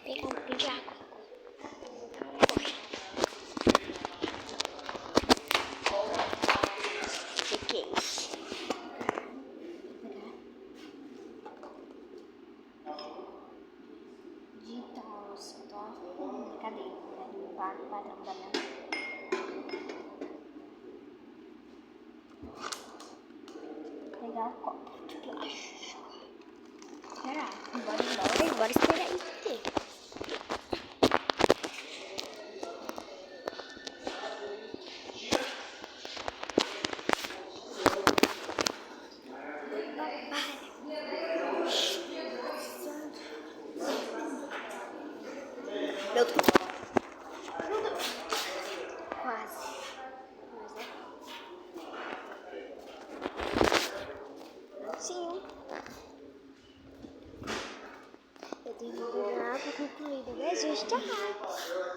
Pegar um pouquinho de água. Peguei. Digital, cadê? Limpar o padrão da minha. Pegar o copo de plástico. Será? Bora esperar isso ter. Meu Deus. Quase. Sim. Eu tenho que beber água concluída, né, gente? Tchau.